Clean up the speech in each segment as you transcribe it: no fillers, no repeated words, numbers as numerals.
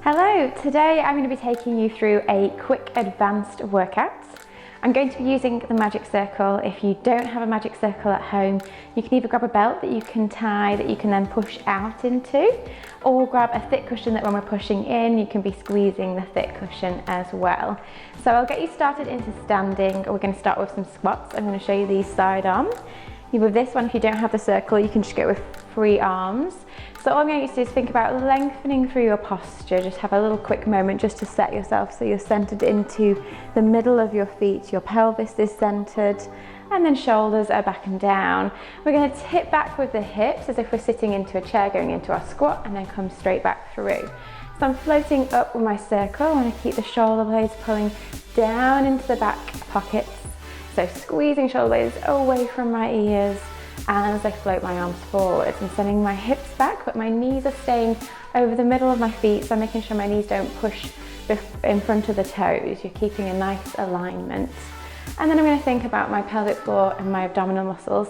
Hello, today I'm going to be taking you through a quick advanced workout. I'm going to be using the Magic Circle. If you don't have a Magic Circle at home, you can either grab a belt that you can tie that you can then push out into, or grab a thick cushion that when we're pushing in, you can be squeezing the thick cushion as well. So I'll get you started into standing. We're going to start with some squats. I'm going to show you these side arms. With this one, if you don't have the circle, you can just go with free arms. So all I'm going to do is think about lengthening through your posture. Just have a little quick moment just to set yourself so you're centered into the middle of your feet, your pelvis is centered, and then shoulders are back and down. We're going to tip back with the hips as if we're sitting into a chair going into our squat, and then come straight back through. So I'm floating up with my circle. I want to keep the shoulder blades pulling down into the back pockets. So squeezing shoulder blades away from my ears, and as I float my arms forwards, I'm sending my hips back, but my knees are staying over the middle of my feet, so I'm making sure my knees don't push in front of the toes. You're keeping a nice alignment. And then I'm going to think about my pelvic floor and my abdominal muscles,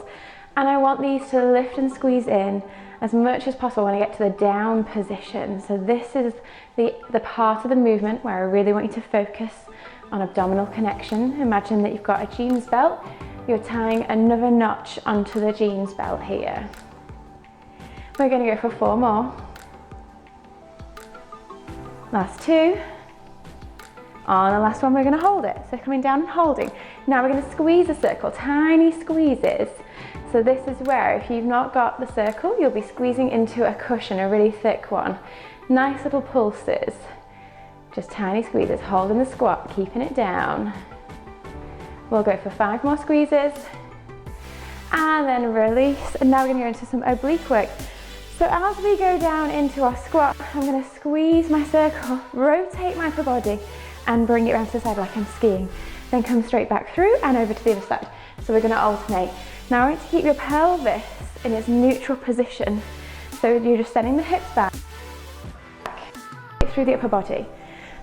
and I want these to lift and squeeze in as much as possible when I get to the down position. So this is the part of the movement where I really want you to focus on abdominal connection. Imagine that you've got a jeans belt. You're tying another notch onto the jeans belt here. We're going to go for 4 more. Last 2. On the last one, we're going to hold it. So coming down and holding. Now we're going to squeeze a circle, tiny squeezes. So this is where, if you've not got the circle, you'll be squeezing into a cushion, a really thick one. Nice little pulses. Just tiny squeezes, holding the squat, keeping it down. We'll go for 5 more squeezes, and then release. And now we're going to go into some oblique work. So as we go down into our squat, I'm going to squeeze my circle, rotate my upper body, and bring it around to the side like I'm skiing. Then come straight back through and over to the other side. So we're going to alternate. Now I want to keep your pelvis in its neutral position. So you're just sending the hips back through the upper body.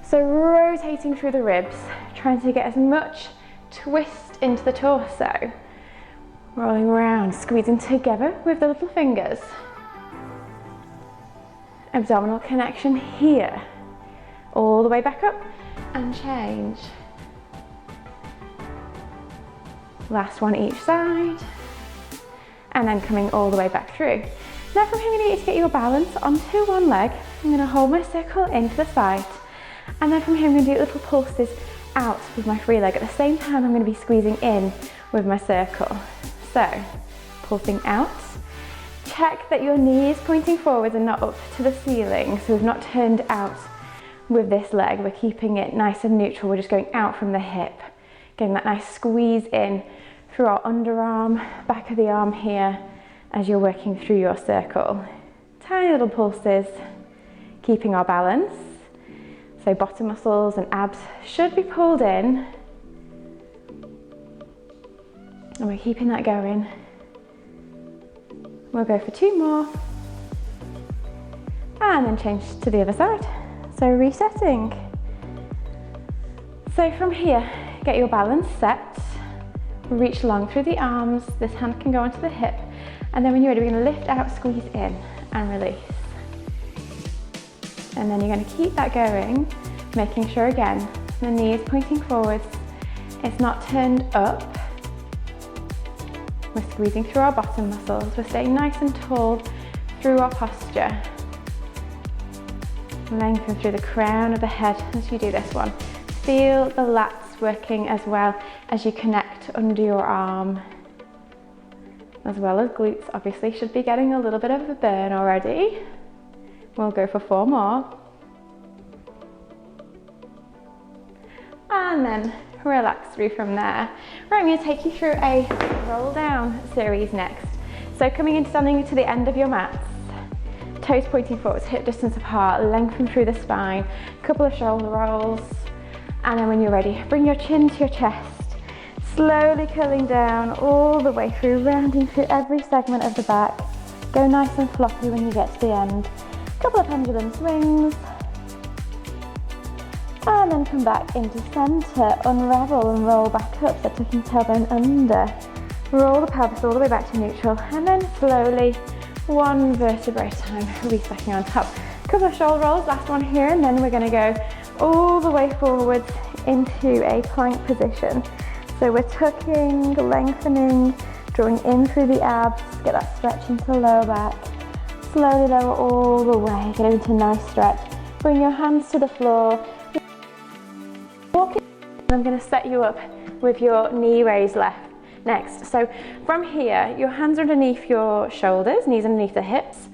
So rotating through the ribs, trying to get as much twist into the torso. Rolling around, squeezing together with the little fingers. Abdominal connection here. All the way back up and change. Last one each side. And then coming all the way back through. Now from here, I'm going to get your balance onto one leg. I'm going to hold my circle into the side. And then from here, I'm going to do little pulses out with my free leg. At the same time, I'm going to be squeezing in with my circle. So, pulsing out. Check that your knee is pointing forwards and not up to the ceiling. So we've not turned out with this leg. We're keeping it nice and neutral. We're just going out from the hip. Getting that nice squeeze in through our underarm, back of the arm here, as you're working through your circle. Tiny little pulses, keeping our balance. So bottom muscles and abs should be pulled in. And we're keeping that going. We'll go for 2 more. And then change to the other side. So resetting. So from here, get your balance set. Reach long through the arms. This hand can go onto the hip. And then when you're ready, we're going to lift out, squeeze in, and release. And then you're going to keep that going, making sure again, the knee is pointing forwards. It's not turned up. We're squeezing through our bottom muscles. We're staying nice and tall through our posture. Lengthen through the crown of the head as you do this one. Feel the lats working as well as you connect under your arm. As well as glutes, obviously, should be getting a little bit of a burn already. We'll go for 4 more. And then relax through from there. Right, I'm going to take you through a roll down series next. So coming into standing to the end of your mats, toes pointing forwards, hip distance apart, lengthen through the spine, couple of shoulder rolls, and then when you're ready, bring your chin to your chest, slowly curling down all the way through, rounding through every segment of the back. Go nice and floppy when you get to the end. Couple of pendulum swings, and then come back into center, unravel and roll back up, so tucking tailbone under. Roll the pelvis all the way back to neutral, and then slowly, one vertebrae at a time, release back on top. Couple of shoulder rolls, last one here, and then we're going to go all the way forwards into a plank position. So we're tucking, lengthening, drawing in through the abs, get that stretch into the lower back. Slowly lower all the way, get into a nice stretch. Bring your hands to the floor. Walk in. I'm going to set you up with your knee raise left next. So from here, your hands are underneath your shoulders, knees underneath the hips.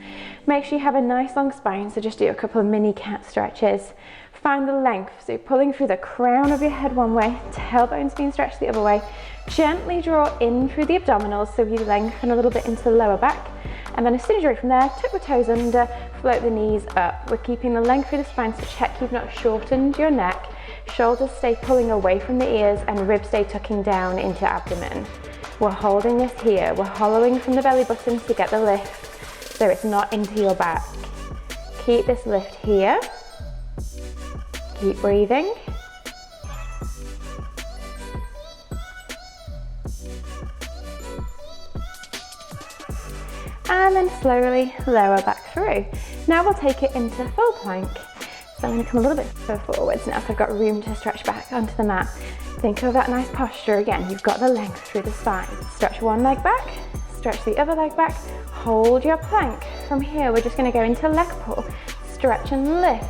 Make sure you have a nice long spine, so just do a couple of mini cat stretches. Find the length, so pulling through the crown of your head one way, tailbones being stretched the other way. Gently draw in through the abdominals, so you lengthen a little bit into the lower back. And then as soon as you're ready from there, tuck the toes under, float the knees up. We're keeping the length through the spine, so check you've not shortened your neck. Shoulders stay pulling away from the ears and ribs stay tucking down into abdomen. We're holding this here. We're hollowing from the belly button to get the lift so it's not into your back. Keep this lift here. Keep breathing. And then slowly lower back through. Now we'll take it into full plank. So I'm going to come a little bit further forwards now so I've got room to stretch back onto the mat. Think of that nice posture again. You've got the length through the spine. Stretch one leg back, stretch the other leg back, hold your plank. From here we're just going to go into leg pull. Stretch and lift.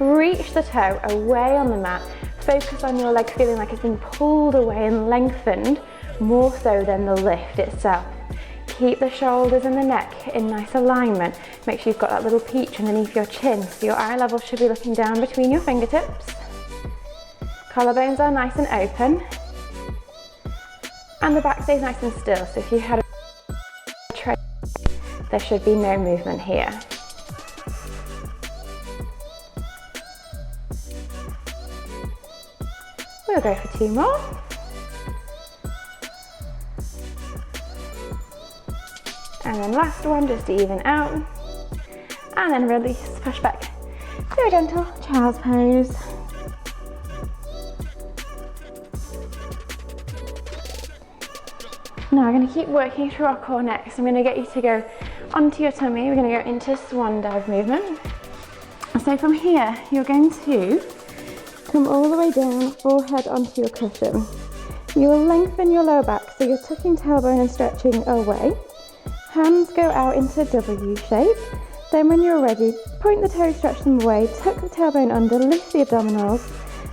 Reach the toe away on the mat. Focus on your leg feeling like it's being pulled away and lengthened more so than the lift itself. Keep the shoulders and the neck in nice alignment. Make sure you've got that little peach underneath your chin, so your eye level should be looking down between your fingertips. Collarbones are nice and open. And the back stays nice and still, so if you had a tray, there should be no movement here. We'll go for 2 more. And then last one, just to even out. And then release, push back. Very gentle, child's pose. Now we're going to keep working through our core next. I'm going to get you to go onto your tummy. We're going to go into swan dive movement. So from here, you're going to come all the way down, forehead onto your cushion. You will lengthen your lower back, so you're tucking tailbone and stretching away. Hands go out into W shape. Then when you're ready, point the toes, stretch them away, tuck the tailbone under, lift the abdominals.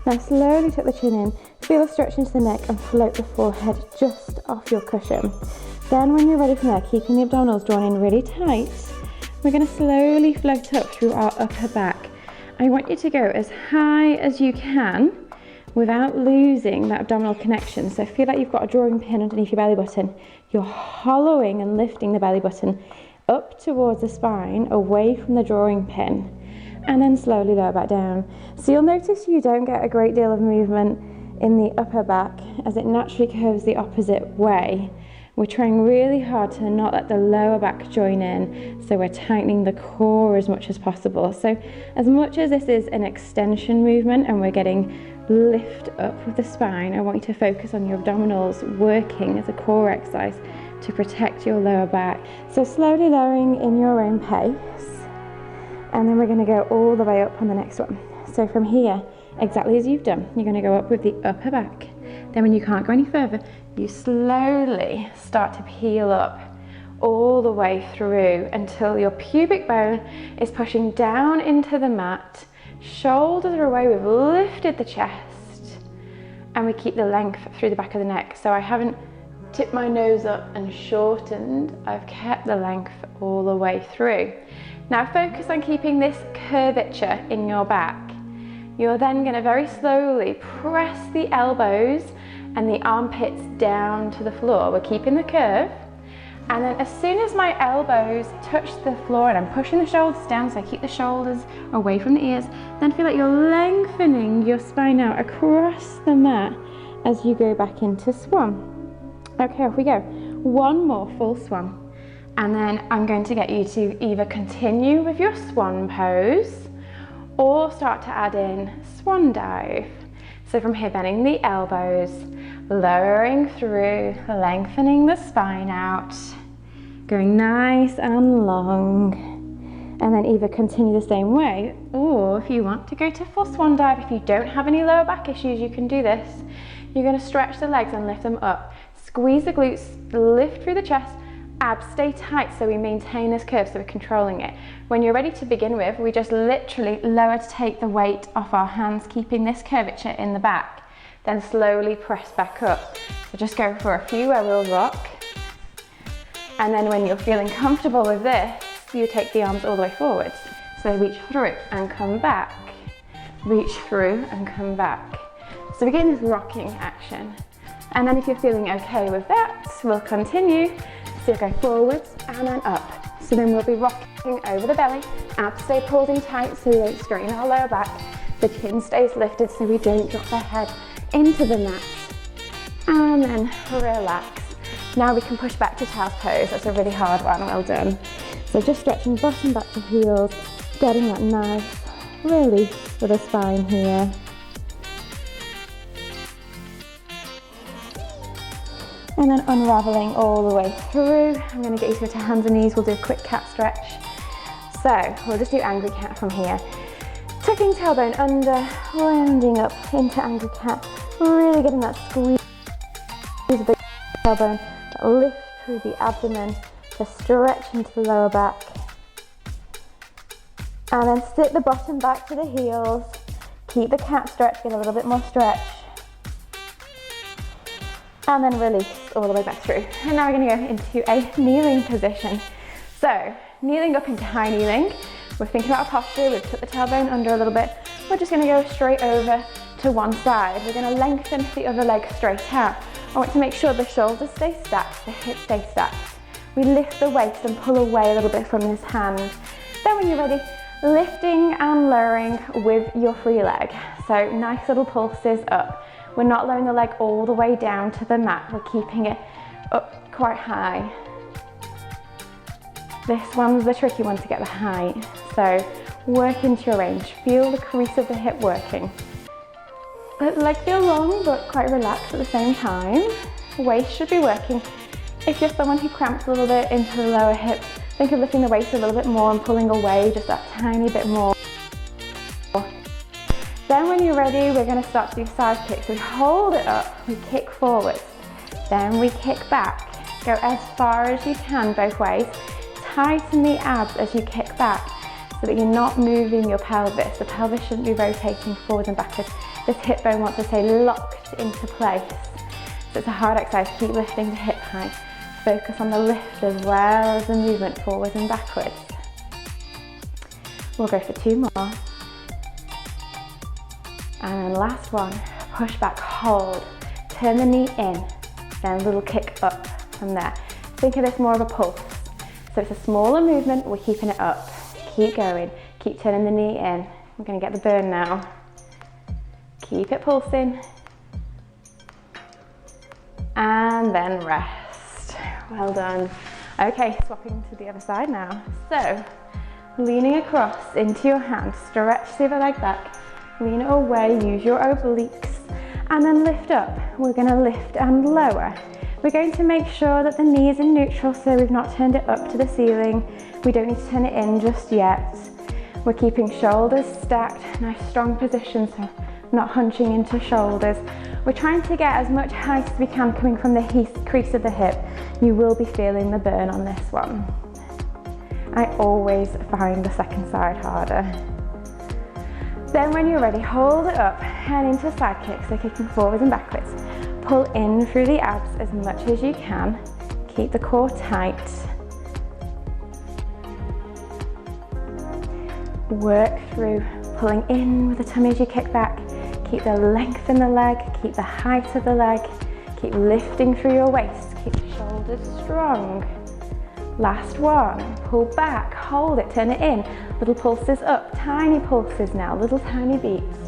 Now slowly tuck the chin in, feel a stretch into the neck and float the forehead just off your cushion. Then when you're ready from there, keeping the abdominals drawn in really tight, we're going to slowly float up through our upper back. I want you to go as high as you can without losing that abdominal connection. So feel like you've got a drawing pin underneath your belly button. You're hollowing and lifting the belly button up towards the spine, away from the drawing pin, and then slowly lower back down. So you'll notice you don't get a great deal of movement in the upper back as it naturally curves the opposite way. We're trying really hard to not let the lower back join in, so we're tightening the core as much as possible. So as much as this is an extension movement and we're getting lift up with the spine, I want you to focus on your abdominals working as a core exercise to protect your lower back. So slowly lowering in your own pace, and then we're going to go all the way up on the next one. So from here, exactly as you've done, you're going to go up with the upper back. Then when you can't go any further, you slowly start to peel up all the way through until your pubic bone is pushing down into the mat. Shoulders are away, we've lifted the chest, and we keep the length through the back of the neck. So I haven't tipped my nose up and shortened, I've kept the length all the way through. Now focus on keeping this curvature in your back. You're then going to very slowly press the elbows and the armpits down to the floor. We're keeping the curve. And then as soon as my elbows touch the floor and I'm pushing the shoulders down, so I keep the shoulders away from the ears, then feel like you're lengthening your spine out across the mat as you go back into swan. Okay, off we go. One more full swan. And then I'm going to get you to either continue with your swan pose or start to add in swan dive. So from here, bending the elbows, lowering through, lengthening the spine out, going nice and long, and then either continue the same way, or if you want to go to full swan dive, if you don't have any lower back issues, you can do this. You're going to stretch the legs and lift them up. Squeeze the glutes, lift through the chest, abs stay tight so we maintain this curve, so we're controlling it. When you're ready to begin with, we just literally lower to take the weight off our hands, keeping this curvature in the back. Then slowly press back up. So just go for a few where we'll rock. And then when you're feeling comfortable with this, you take the arms all the way forwards. So reach through and come back. Reach through and come back. So we're getting this rocking action. And then if you're feeling okay with that, we'll continue. So go forwards and then up. So then we'll be rocking over the belly. Abs stay pulled in tight so we don't strain our lower back. The chin stays lifted so we don't drop the head into the mat. And then relax. Now we can push back to child's pose. That's a really hard one, well done. So just stretching bottom back to heels, getting that nice release for the spine here. And then unraveling all the way through. I'm going to get you to hands and knees. We'll do a quick cat stretch. So we'll just do angry cat from here. Tucking tailbone under, rounding up into angry cat. Really getting that squeeze of the tailbone, that lift through the abdomen, to stretch into the lower back. And then sit the bottom back to the heels. Keep the cat stretch, get a little bit more stretch. And then release all the way back through. And now we're going to go into a kneeling position. So kneeling up into high kneeling. We're thinking about our posture. We've put the tailbone under a little bit. We're just going to go straight over to one side. We're going to lengthen the other leg straight out. I want to make sure the shoulders stay stacked, the hips stay stacked. We lift the waist and pull away a little bit from this hand. Then when you're ready, lifting and lowering with your free leg. So nice little pulses up. We're not lowering the leg all the way down to the mat. We're keeping it up quite high. This one's the tricky one to get the height. So work into your range. Feel the crease of the hip working. Let the leg feel long but quite relaxed at the same time. Waist should be working. If you're someone who cramps a little bit into the lower hip, think of lifting the waist a little bit more and pulling away just that tiny bit more. Then when you're ready, we're going to start to do side kicks. We hold it up, we kick forwards, then we kick back. Go as far as you can both ways. Tighten the abs as you kick back so that you're not moving your pelvis. The pelvis shouldn't be rotating forwards and backwards. This hip bone wants to stay locked into place. So it's a hard exercise. Keep lifting the hip height. Focus on the lift as well as the movement forwards and backwards. We'll go for two more. And last one, push back, hold, turn the knee in, then a little kick up from there. Think of this more of a pulse. So it's a smaller movement, we're keeping it up. Keep going, keep turning the knee in. We're gonna get the burn now. Keep it pulsing. And then rest. Well done. Okay, swapping to the other side now. So, leaning across into your hand, stretch the other leg back. Lean away, use your obliques, and then lift up. We're going to lift and lower. We're going to make sure that the knee is in neutral, so we've not turned it up to the ceiling. We don't need to turn it in just yet. We're keeping shoulders stacked, nice strong position, so not hunching into shoulders. We're trying to get as much height as we can coming from the crease of the hip. You will be feeling the burn on this one. I always find the second side harder. Then when you're ready, hold it up and into side kicks, so kicking forwards and backwards. Pull in through the abs as much as you can. Keep the core tight. Work through pulling in with the tummy as you kick back. Keep the length in the leg, keep the height of the leg. Keep lifting through your waist, keep the shoulders strong. Last one, pull back, hold it, turn it in. Little pulses up, tiny pulses now, little tiny beats.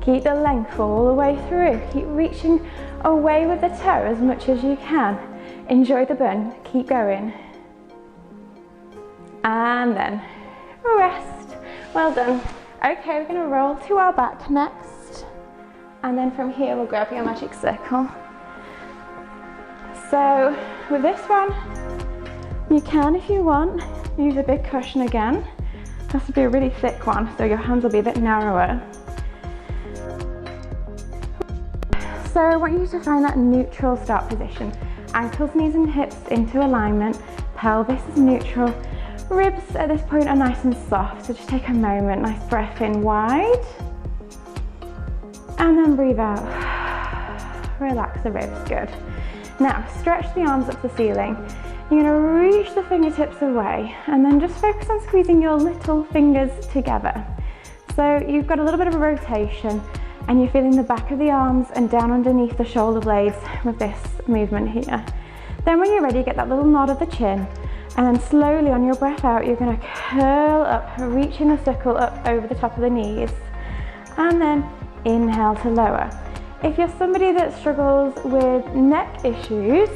Keep the length all the way through. Keep reaching away with the toe as much as you can. Enjoy the burn, keep going. And then rest. Well done. Okay, we're gonna roll to our back next. And then from here, we'll grab your magic circle. So with this one, you can, if you want, use a big cushion again. has to be a really thick one, so your hands will be a bit narrower. So I want you to find that neutral start position. Ankles, knees and hips into alignment, pelvis is neutral. Ribs at this point are nice and soft, so just take a moment, nice breath in wide. And then breathe out. Relax the ribs, good. Now stretch the arms up to the ceiling. You're going to reach the fingertips away and then just focus on squeezing your little fingers together. So you've got a little bit of a rotation and you're feeling the back of the arms and down underneath the shoulder blades with this movement here. Then when you're ready, get that little nod of the chin and then slowly on your breath out, you're going to curl up, reaching the circle up over the top of the knees and then inhale to lower. If you're somebody that struggles with neck issues,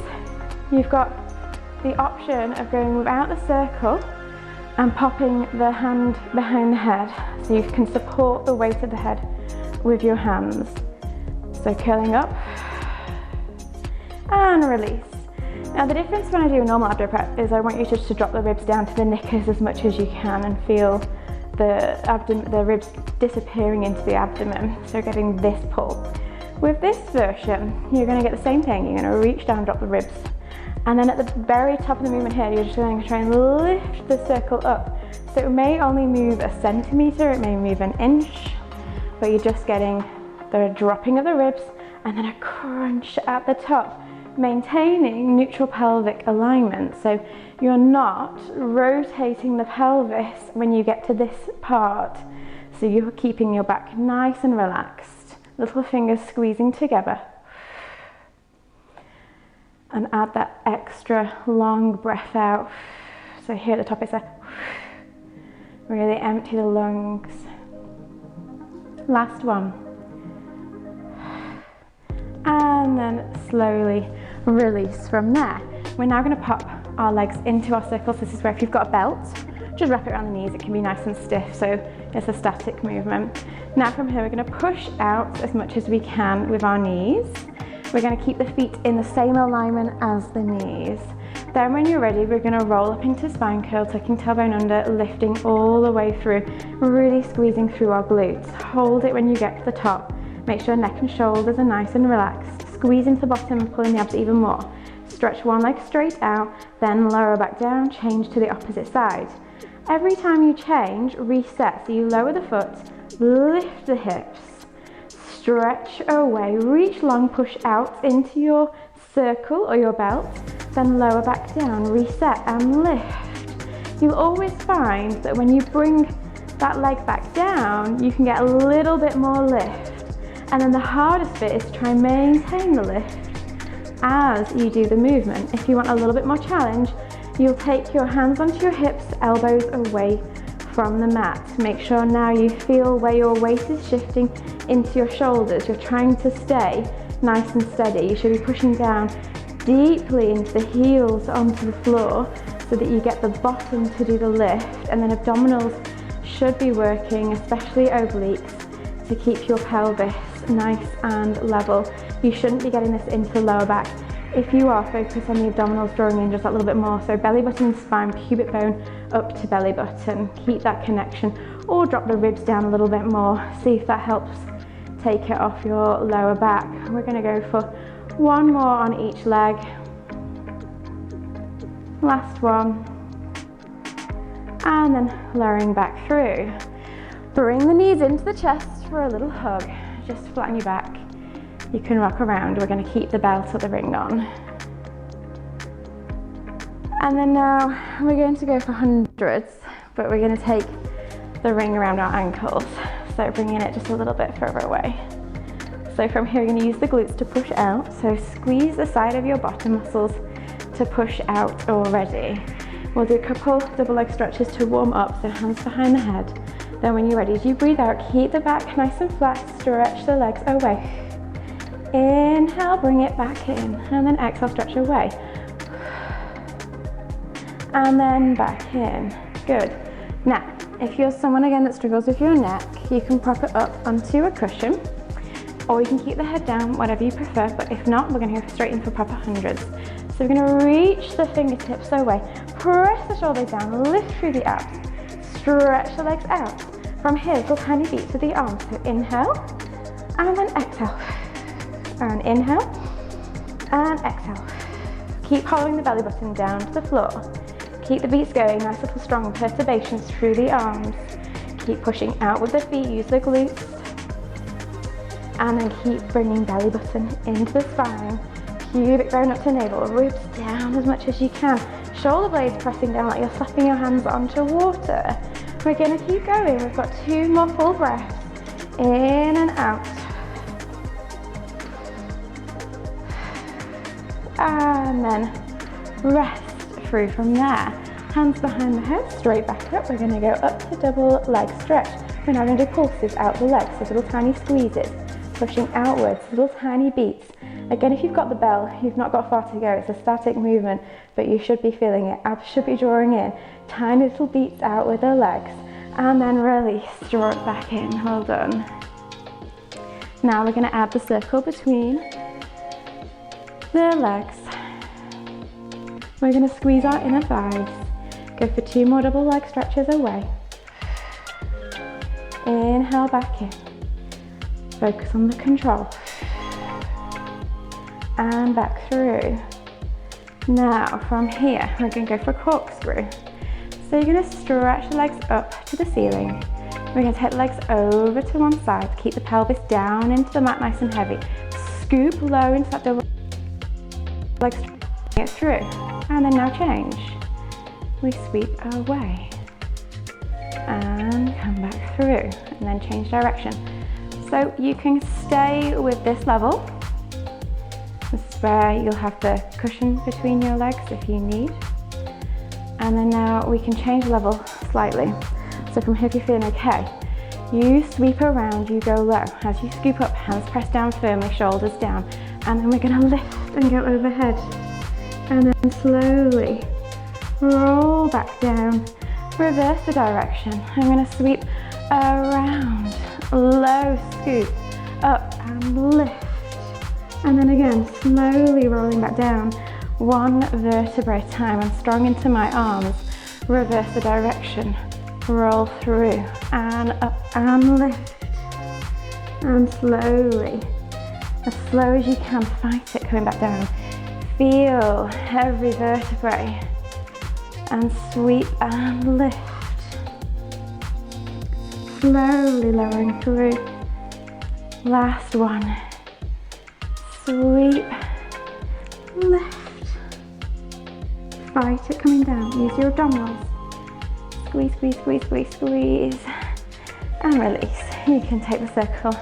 you've got the option of going without the circle and popping the hand behind the head so you can support the weight of the head with your hands. So curling up and release. Now the difference when I do a normal abdo prep is I want you just to drop the ribs down to the knickers as much as you can and feel the ribs disappearing into the abdomen, so getting this pull. With this version, you're going to get the same thing. You're going to reach down, drop the ribs. And then at the very top of the movement here, you're just going to try and lift the circle up. So it may only move a centimetre, it may move an inch, but you're just getting the dropping of the ribs and then a crunch at the top, maintaining neutral pelvic alignment. So you're not rotating the pelvis when you get to this part. So you're keeping your back nice and relaxed, little fingers squeezing together. And add that extra long breath out. So here at the top it's a really empty the lungs. Last one. And then slowly release from there. We're now going to pop our legs into our circles. This is where if you've got a belt, just wrap it around the knees. It can be nice and stiff, so it's a static movement. Now from here we're going to push out as much as we can with our knees. We're going to keep the feet in the same alignment as the knees. Then when you're ready, we're going to roll up into spine curl, tucking tailbone under, lifting all the way through, really squeezing through our glutes. Hold it when you get to the top. Make sure neck and shoulders are nice and relaxed. Squeeze into the bottom and pulling the abs even more. Stretch one leg straight out, then lower back down, change to the opposite side. Every time you change, reset. So you lower the foot, lift the hips, stretch away, reach long, push out into your circle or your belt, then lower back down, reset and lift. You'll always find that when you bring that leg back down, you can get a little bit more lift. And then the hardest bit is to try and maintain the lift as you do the movement. If you want a little bit more challenge, you'll take your hands onto your hips, elbows away from the mat. Make sure now you feel where your weight is shifting into your shoulders. You're trying to stay nice and steady. You should be pushing down deeply into the heels onto the floor so that you get the bottom to do the lift, and then abdominals should be working, especially obliques, to keep your pelvis nice and level. You shouldn't be getting this into the lower back. If you are, focus on the abdominals drawing in just that little bit more. So belly button and spine, pubic bone up to belly button. Keep that connection, or drop the ribs down a little bit more. See if that helps take it off your lower back. We're going to go for one more on each leg. Last one. And then lowering back through. Bring the knees into the chest for a little hug. Just flatten your back. You can rock around. We're going to keep the belt or the ring on. And then now we're going to go for hundreds, but we're going to take the ring around our ankles. So bringing it just a little bit further away. So from here, you're going to use the glutes to push out. So squeeze the side of your bottom muscles to push out already. We'll do a couple double leg stretches to warm up, so hands behind the head. Then when you're ready, as you breathe out, keep the back nice and flat, stretch the legs away. Inhale, bring it back in, and then exhale, stretch away. And then back in. Good. Now, if you're someone again that struggles with your neck, you can prop it up onto a cushion, or you can keep the head down, whatever you prefer, but if not, we're gonna go straight in for proper hundreds. So we're gonna reach the fingertips away, press the shoulders down, lift through the abs, stretch the legs out. From here, little tiny beats with the arms. So inhale, and then exhale. And inhale, and exhale. Keep holding the belly button down to the floor. Keep the beats going, nice little strong perturbations through the arms. Keep pushing out with the feet, use the glutes. And then keep bringing belly button into the spine. Pubic bone up to navel, ribs down as much as you can. Shoulder blades pressing down like you're slapping your hands onto water. We're gonna keep going. We've got 2 more full breaths. In and out. And then rest through from there. Hands behind the head, straight back up. We're gonna go up to double leg stretch. We're now gonna do pulses out the legs, so little tiny squeezes, pushing outwards, little tiny beats. Again, if you've got the bell, you've not got far to go. It's a static movement, but you should be feeling it. Abs should be drawing in. Tiny little beats out with the legs, and then release, draw it back in. Well done. Now we're gonna add the circle between the legs. We're gonna squeeze our inner thighs. Go for 2 more double leg stretches away. Inhale back in. Focus on the control. And back through. Now from here, we're gonna go for a corkscrew. So you're gonna stretch the legs up to the ceiling. We're gonna take the legs over to one side, keep the pelvis down into the mat nice and heavy. Scoop low into that double leg stretch, it through. And then now change. We sweep away. And come back through, and then change direction. So you can stay with this level. This is where you'll have the cushion between your legs if you need. And then now we can change level slightly. So from here, if you're feeling okay, you sweep around, you go low. As you scoop up, hands press down firmly, shoulders down. And then we're gonna lift and go overhead. And then slowly roll back down. Reverse the direction. I'm gonna sweep around, low scoop, up and lift. And then again, slowly rolling back down, 1 vertebra at a time. I'm strong into my arms. Reverse the direction, roll through, and up and lift. And slowly, as slow as you can, fight it, coming back down. Feel every vertebrae, and sweep and lift. Slowly lowering through. Last one. Sweep, lift, fight it coming down. Use your abdominals. Squeeze, squeeze, squeeze, squeeze, squeeze, and release. You can take the circle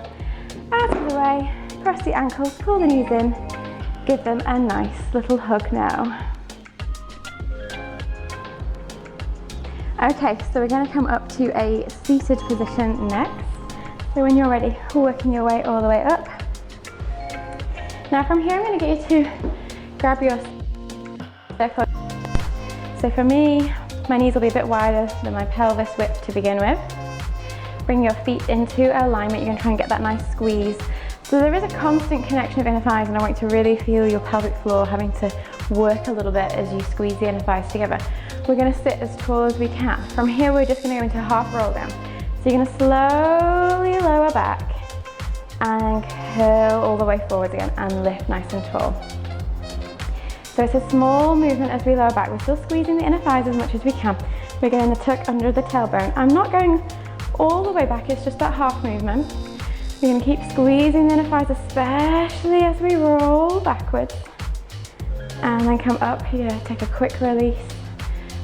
out of the way, cross the ankles, pull the knees in, give them a nice little hug now. Okay, so we're going to come up to a seated position next. So when you're ready, working your way all the way up. Now from here, I'm going to get you to grab your circle. So for me, my knees will be a bit wider than my pelvis width to begin with. Bring your feet into alignment. You're going to try and get that nice squeeze. So there is a constant connection of inner thighs, and I want you to really feel your pelvic floor having to work a little bit as you squeeze the inner thighs together. We're going to sit as tall as we can. From here, we're just going to go into a half roll down. So you're going to slowly lower back and curl all the way forwards again and lift nice and tall. So it's a small movement as we lower back. We're still squeezing the inner thighs as much as we can. We're going to tuck under the tailbone. I'm not going all the way back, it's just that half movement. We're going to keep squeezing the inner thighs, especially as we roll backwards. And then come up here, take a quick release.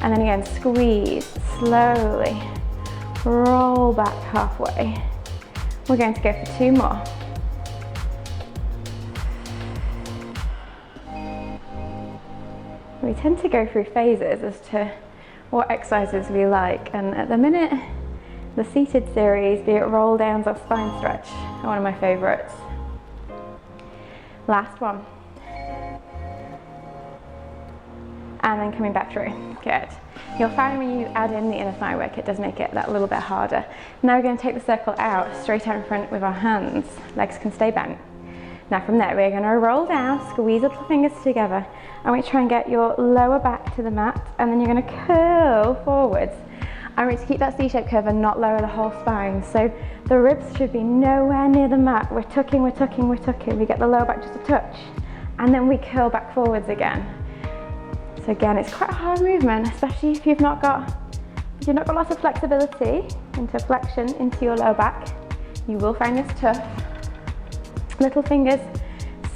And then again, squeeze, slowly, roll back halfway. We're going to go for 2 more. We tend to go through phases as to what exercises we like, and at the minute, the seated series, be it roll downs or spine stretch, are one of my favorites. Last one. And then coming back through. Good. You'll find when you add in the inner thigh work, it does make it that little bit harder. Now we're going to take the circle out, straight out in front with our hands. Legs can stay bent. Now from there, we're going to roll down, squeeze the little fingers together, and we try and get your lower back to the mat, and then you're going to curl forwards. I want you to keep that C-shaped curve and not lower the whole spine. So the ribs should be nowhere near the mat. We're tucking, we're tucking, we're tucking. We get the lower back just a touch, and then we curl back forwards again. So again, it's quite a hard movement, especially if you've not got lots of flexibility into flexion into your lower back. You will find this tough. Little fingers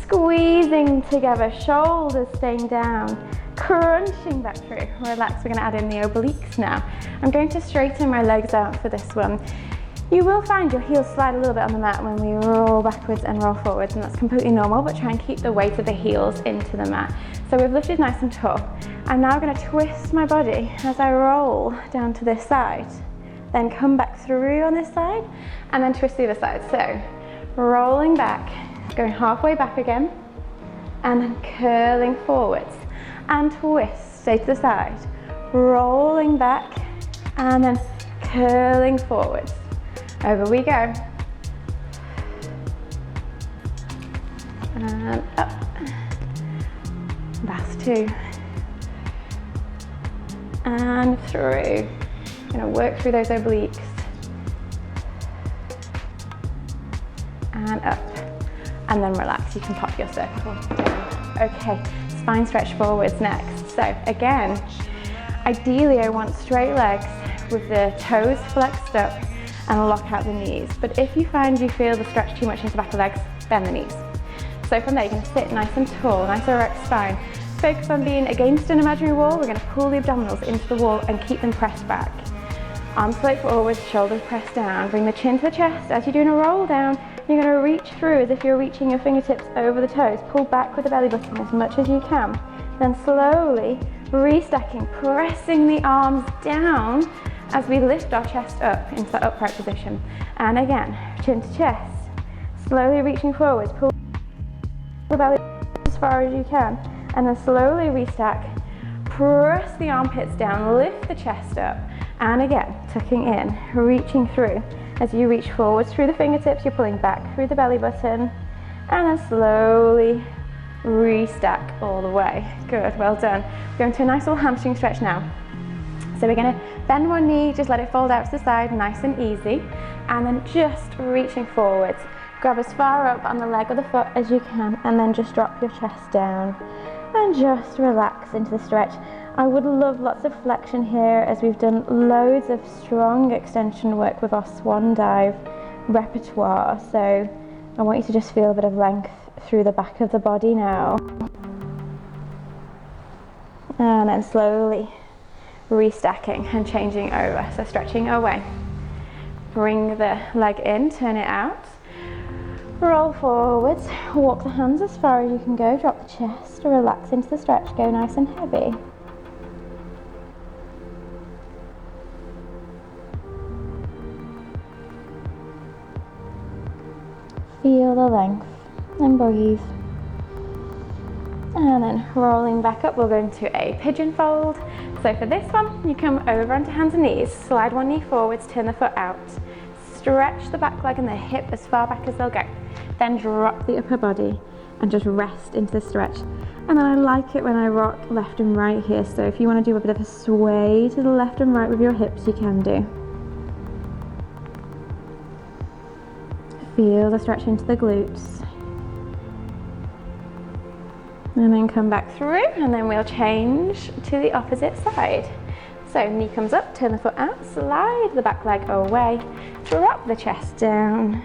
squeezing together, shoulders staying down, crunching back through. Relax, we're going to add in the obliques now. I'm going to straighten my legs out for this one. You will find your heels slide a little bit on the mat when we roll backwards and roll forwards, and that's completely normal, but try and keep the weight of the heels into the mat. So we've lifted nice and tall. I'm now going to twist my body as I roll down to this side, then come back through on this side, and then twist the other side. So rolling back, going halfway back again, and then curling forwards, and twist, stay to the side, rolling back, and then curling forwards. Over we go. And up. Last two. And through. Gonna work through those obliques. And up. And then relax, you can pop your circle down. Okay, spine stretch forwards next. So again, ideally I want straight legs with the toes flexed up and lock out the knees. But if you find you feel the stretch too much into the back of the legs, bend the knees. So from there you can sit nice and tall, nice erect spine. Focus on being against an imaginary wall. We're going to pull the abdominals into the wall and keep them pressed back. Arms float forward, shoulders pressed down. Bring the chin to the chest. As you're doing a roll down, you're going to reach through as if you're reaching your fingertips over the toes. Pull back with the belly button as much as you can. Then slowly restacking, pressing the arms down as we lift our chest up into that upright position. And again, chin to chest, slowly reaching forwards, pull the belly as far as you can, and then slowly restack, press the armpits down, lift the chest up, and again, tucking in, reaching through. As you reach forwards through the fingertips, you're pulling back through the belly button, and then slowly restack all the way. Good, well done. We're going to a nice little hamstring stretch now. So we're going to bend one knee, just let it fold out to the side, nice and easy, and then just reaching forwards. Grab as far up on the leg or the foot as you can, and then just drop your chest down and just relax into the stretch. I would love lots of flexion here as we've done loads of strong extension work with our swan dive repertoire. So I want you to just feel a bit of length through the back of the body now. And then slowly restacking and changing over, so stretching away. Bring the leg in, turn it out, roll forwards, walk the hands as far as you can go, drop the chest, relax into the stretch, go nice and heavy. Feel the length and breathe. And then rolling back up, we'll go into a pigeon fold. So for this one, you come over onto hands and knees, slide one knee forwards, turn the foot out, stretch the back leg and the hip as far back as they'll go. Then drop the upper body and just rest into the stretch. And then I like it when I rock left and right here. So if you want to do a bit of a sway to the left and right with your hips, you can do. Feel the stretch into the glutes. And then come back through, and then we'll change to the opposite side. So knee comes up, turn the foot out, slide the back leg away, drop the chest down,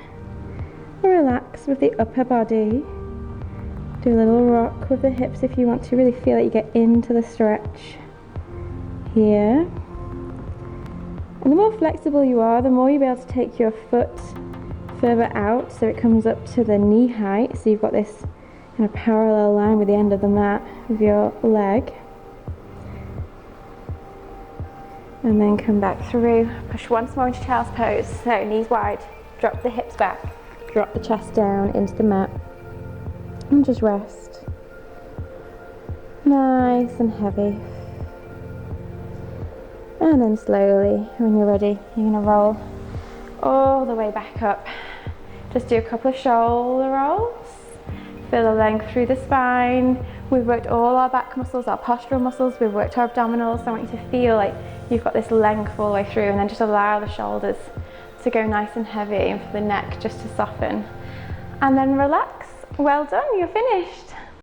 relax with the upper body. Do a little rock with the hips if you want to really feel that you get into the stretch here. And the more flexible you are, the more you'll be able to take your foot further out so it comes up to the knee height, so you've got this kind of parallel line with the end of the mat with your leg. And then come back through, push once more into child's pose. So knees wide, drop the hips back, drop the chest down into the mat, and just rest. Nice and heavy. And then slowly, when you're ready, you're going to roll all the way back up. Just do a couple of shoulder rolls. Feel the length through the spine. We've worked all our back muscles, our postural muscles. We've worked our abdominals. So I want you to feel like you've got this length all the way through, and then just allow the shoulders to go nice and heavy and for the neck just to soften. And then relax. Well done, you're finished.